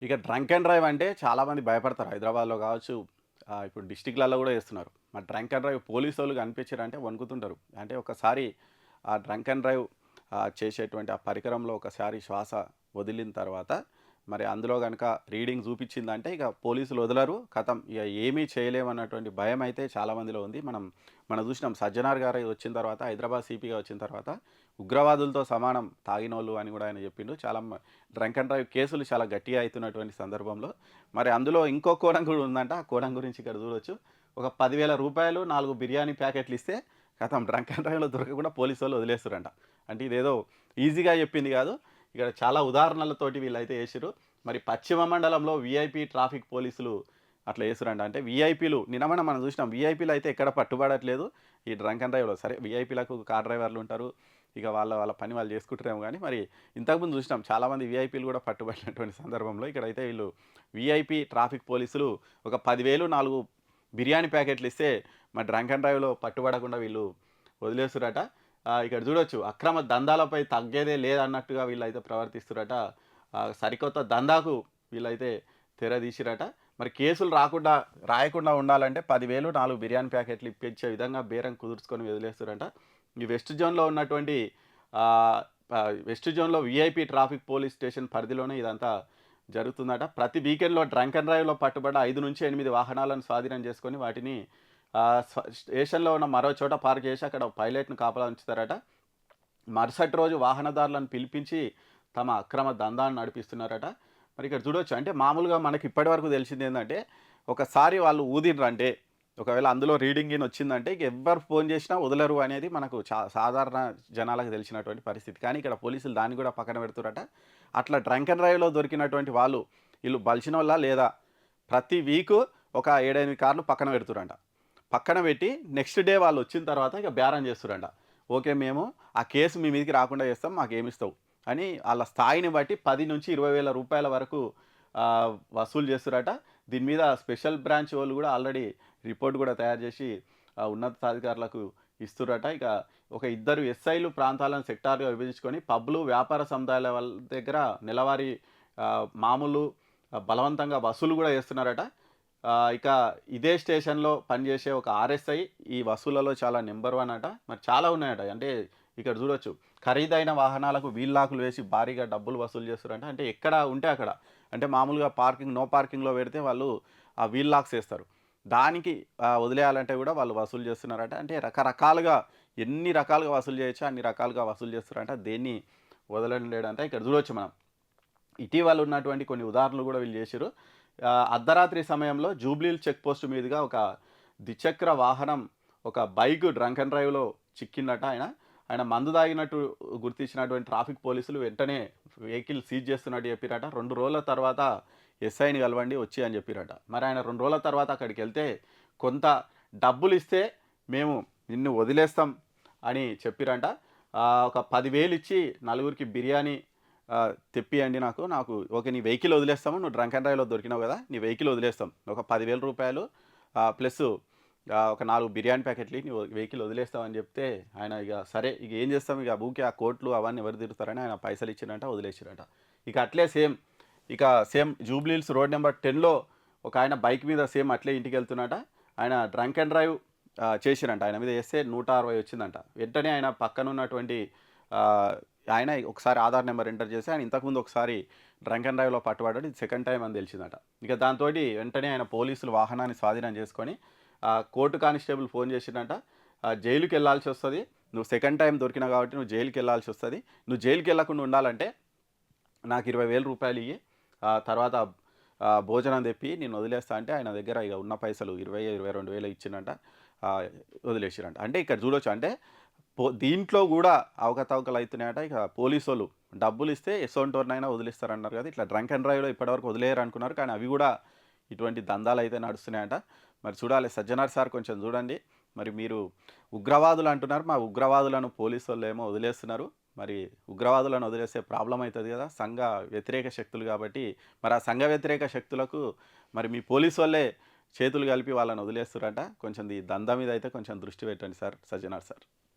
ఇక drunk and drive అంటే చాలామంది భయపడతారు. హైదరాబాద్‌లో కావచ్చు, ఇప్పుడు డిస్ట్రిక్ట్‌లలో కూడా చేస్తున్నారు. మరి డ్రంక్ అండ్ డ్రైవ్ పోలీసోళ్ళు కనిపించారంటే వణుకుతుంటారు. అంటే ఒకసారి ఆ డ్రంక్ అండ్ డ్రైవ్ చేసేటువంటి ఆ పరికరంలో ఒకసారి శ్వాస వదిలిన తర్వాత మరి అందులో గనక రీడింగ్ చూపించిందంటే ఇక పోలీసులు వదలరు. ఖతం ఇక ఏమీ చేయలేమన్నటువంటి భయం అయితే చాలా మందిలో ఉంది. మనం చూసినాం సజ్జనార్ గారు వచ్చిన తర్వాత హైదరాబాద్ సీపీగా వచ్చిన తర్వాత ఉగ్రవాదులతో సమానం తాగినోళ్ళు అని కూడా ఆయన చెప్పిండు. డ్రంక్ అండ్ డ్రైవ్ కేసులు చాలా గట్టిగా అవుతున్నటువంటి సందర్భంలో మరి అందులో ఇంకో కోణం కూడా ఉందంట. ఆ కోణం గురించి ఇక్కడ చూడొచ్చు. ఒక రూ. 10,000 4 బిర్యానీ ప్యాకెట్లు ఇస్తే ఖతం డ్రంక్ అండ్ డ్రైవ్‌లో దొరకకుండా పోలీసోళ్ళు వదిలేస్తురంట. అంటే ఇదేదో ఈజీగా చెప్పింది కాదు. ఇక్కడ చాలా ఉదాహరణలతోటి వీళ్ళైతే చేసిర్రు. మరి పశ్చిమ మండలంలో వీఐపీ ట్రాఫిక్ పోలీసులు అట్లా చేస్తురంట. అంటే వీఐపీలు నిన్న మొన్న మనం చూసినాం. వీఐపీలు అయితే ఎక్కడ పట్టుబడట్లేదు ఈ డ్రంక్ అండ్ డ్రైవ్‌లో. సరే వీఐపీలకు కార్ డ్రైవర్లు ఉంటారు. ఇక వాళ్ళ పని వాళ్ళు చేసుకుంటారేమో గానీ, మరి ఇంతకుముందు చూసినాం చాలామంది వీఐపీలు కూడా పట్టుబడినటువంటి సందర్భంలో ఇక్కడైతే వీళ్ళు వీఐపీ ట్రాఫిక్ పోలీసులు ఒక 10,000 4 బిర్యానీ ప్యాకెట్లు ఇస్తే మరి డ్రంక్ అండ్ డ్రైవ్‌లో పట్టుబడకుండా వీళ్ళు వదిలేస్తురట. ఇక్కడ చూడొచ్చు అక్రమ దందాలపై తగ్గేదే లేదన్నట్టుగా వీళ్ళైతే ప్రవర్తిస్తురట. సరికొత్త దందాకు వీళ్ళైతే తెర తీసిరట. మరి కేసులు రాయకుండా ఉండాలంటే 10,000 4 బిర్యానీ ప్యాకెట్లు ఇప్పించే విధంగా బేరం కుదుర్చుకొని వదిలేస్తురంట. ఈ వెస్ట్ జోన్‌లో ఉన్నటువంటి ఆహ్, వెస్ట్ జోన్‌లో వీఐపీ ట్రాఫిక్ పోలీస్ స్టేషన్ పరిధిలోనే ఇదంతా జరుగుతుందట. ప్రతి వీకెండ్‌లో డ్రంక్ అండ్ డ్రైవ్‌లో పట్టుబడ్డ 5-8 వాహనాలను స్వాధీనం చేసుకొని వాటిని స్టేషన్‌లో ఉన్న మరో చోట పార్క్ చేసి అక్కడ పైలట్‌ని కాపలా ఉంచుతారట. మరుసటి రోజు వాహనదారులను పిలిపించి తమ అక్రమ దందాన్ని నడిపిస్తున్నారట. మరి ఇక్కడ చూడొచ్చు అంటే మామూలుగా మనకి ఇప్పటివరకు తెలిసిందేందంటే, ఒకసారి వాళ్ళు ఊదిండ్రంటే, ఒకవేళ అందులో రీడింగ్ ఇన్ వచ్చిందంటే ఇక ఎవ్వరు ఫోన్ చేసినా వదలరు అనేది మనకు సాధారణ జనాలకు తెలిసినటువంటి పరిస్థితి. కానీ ఇక్కడ పోలీసులు దాన్ని కూడా పక్కన పెడుతురట. అట్లా డ్రంక్ అండ్ డ్రైవ్‌లో దొరికినటువంటి వాళ్ళు, ఈళ్ళు బలిసినోళ్ళా లేదా? ప్రతి వీకు ఒక 7, 8 కార్లు పక్కన పెడుతురంట. పక్కన పెట్టి నెక్స్ట్ డే వాళ్ళొచ్చిన తర్వాత ఇక బేరం చేస్తురంట. ఓకే. మేము ఆ కేసు మీ మీదకి రాకుండా చేస్తాం. మాకేమిస్తావు? అని ఆళ్ళ స్థాయిని బట్టి 10,000-20,000 వరకు వసూలు చేస్తురట. దీని మీద స్పెషల్ బ్రాంచ్ వోళ్ళు గూడా ఆల్రెడీ రిపోర్ట్ గూడా తయారు చేసి ఉన్నతాధికారులకు ఇస్తుర్రట. ఇక ఒక ఇద్దరు ఎస్ఐలు ప్రాంతాలను సెక్టార్‌గా విభజించుకొని పబ్‌లు, వ్యాపార సముదాయాల వాళ్ళ దగ్గర నెలవారీ మామూలు బలవంతంగా వసూలు గూడా చేస్తున్నారట. ఇక ఇదే స్టేషన్‌లో పనిచేసే ఒక ఆర్ఎస్ఐ ఈ వసూళ్లలో చాలా నంబర్ 1 అట. మరి చాలా ఉన్నాయట. అంటే ఇక్కడ చూడొచ్చు. ఖరీదైన వాహనాలకు వీల్ లాకులు వేసి భారీగా డబ్బులు వసూలు చేస్తురంట. అంటే ఎక్కడ ఉంటే అక్కడ. అంటే మామూలుగా నో పార్కింగ్‌లో పెడితే వాళ్ళు ఆ వీల్ లాక్స్ ఏస్తారు. దానికి వదిలేయాలంటే కూడా వాళ్ళు వసూలు చేస్తున్నారట. అంటే రకరకాలుగా ఎన్ని రకాలుగా వసూలు చేయొచ్చో అన్ని రకాలుగా వసూలు చేస్తురంట. దేన్ని వదలడం లేడంట. ఇక్కడ చూడొచ్చు మనం. ఇటీవల ఉన్నటువంటి కొన్ని ఉదాహరణలు కూడా వీళ్ళు చేసిర్రు. అర్ధరాత్రి సమయంలో జూబ్లీహిల్స్ చెక్ పోస్ట్ మీదుగా ఒక ద్విచక్ర వాహనం, ఒక బైక్ డ్రంక్ అండ్ డ్రైవ్‌లో చిక్కిండట ఆయన. ఆయన మందు తాగినట్టు గుర్తించినటువంటి ట్రాఫిక్ పోలీసులు వెంటనే వెహికల్ సీజ్ చేస్తున్నట్టు చెప్పిరట. 2 రోజుల తర్వాత ఎస్ఐని కలవండి వచ్చి అని చెప్పిరట. మరి ఆయన 2 రోజుల తర్వాత అక్కడికెళ్తే కొంత డబ్బులిస్తే మేము నిన్ను వదిలేస్తాం అని చెప్పిరంట. ఒక 10,000 ఇచ్చి నలుగురికి బిర్యానీ తెప్పియండి నాకు ఓకే. నీ వెహికల్ వదిలేస్తాము. నువ్వు డ్రంక్ అండ్ డ్రైవ్‌లో దొరికినావు కదా! నీ వెహికల్ వదిలేస్తాం. ఒక రూ. 10,000 ప్లస్ ఒక 4 బిర్యానీ ప్యాకెట్లు నీ వెహికల్ వదిలేస్తాం అని చెప్తే ఆయన ఇక సరే ఇక ఏం చేస్తాం ఇక ఊకే ఆ కోర్టులు అవన్నీ ఎవరు తిరుగుతారని ఆయన పైసలు ఇచ్చిండంట వదిలేసిరంట. ఇక అట్లే సేమ్ జూబ్లీహిల్స్ రోడ్ నెంబర్ 10లో ఒక ఆయన బైక్ మీద సేమ్ అట్లే ఇంటికెళ్తున్నట. ఆయన డ్రంక్ అండ్ డ్రైవ్ చేసిరంట. ఆయన మీద ఏస్తే 160 వచ్చిందంట. వెంటనే ఆయన పక్కనున్నటువంటి ఆహ్, ఆయన ఒకసారి ఆధార్ నెంబర్ ఎంటర్ చేసి ఆయన ఇంతకుముందు ఒకసారి డ్రంక్ అండ్ డ్రైవ్‌లో పట్టుబడ్డాడు. ఇది సెకండ్ టైమ్ అని తెలిసిందట. ఇక దాంతోటి వెంటనే ఆయన పోలీసులు వాహనాన్ని స్వాధీనం చేసుకొని కోర్టు కానిస్టేబుల్ ఫోన్ చేసిండంట. జైలుకెళ్ళాల్సొస్తది. నువ్వు సెకండ్ టైమ్ దొరికినావు కాబట్టి నువ్వు జైలుకెళ్ళాల్సొస్తది. నువ్వు జైలుకెళ్ళకుండా ఉండాలంటే నాకు రూ. 20,000 ఇయ్యి. తర్వాత భోజనం తెప్పి నిన్ను వదిలేస్తా అంటే ఆయన దగ్గర ఇక ఉన్న పైసలు 22,000 ఇచ్చిండంట. ఆహ్, వదిలేసిరంట. అంటే ఇక్కడ చూడొచ్చు. అంటే దీంట్లో గూడా అవకతవకలు అయితున్నాయట. ఇక పోలీసోళ్ళు డబ్బులిస్తే ఎసోంటోడినైనా వదిలిస్తారన్నారు కదా! ఇట్లా డ్రంక్ అండ్ డ్రైవ్‌లో ఇప్పటివరకు వదిలేయరు అనుకున్నారు. కానీ అవి గూడా ఇటువంటి దందాలైతే నడుస్తున్నాయంట. మరి చూడాలి సజ్జనార్ సార్ కొంచెం చూడండి. మరి మీరు ఉగ్రవాదులు అంటున్నారు. మా ఉగ్రవాదులను పోలీసోళ్ళేమో వదిలేస్తున్నారు. మరి ఉగ్రవాదులను వదిలేస్తే ప్రాబ్లమ్ అయితది గదా! సంఘ వ్యతిరేక శక్తులు గాబట్టి, మరి ఆ సంఘ వ్యతిరేక శక్తులకు మరి మీ పోలీసోళ్ళే చేతులు కలిపి వాళ్ళని వదిలేస్తుర్రట. కొంచెం ఈ దందా మీద అయితే కొంచెం దృష్టి పెట్టండి సార్ సజ్జనార్ సార్.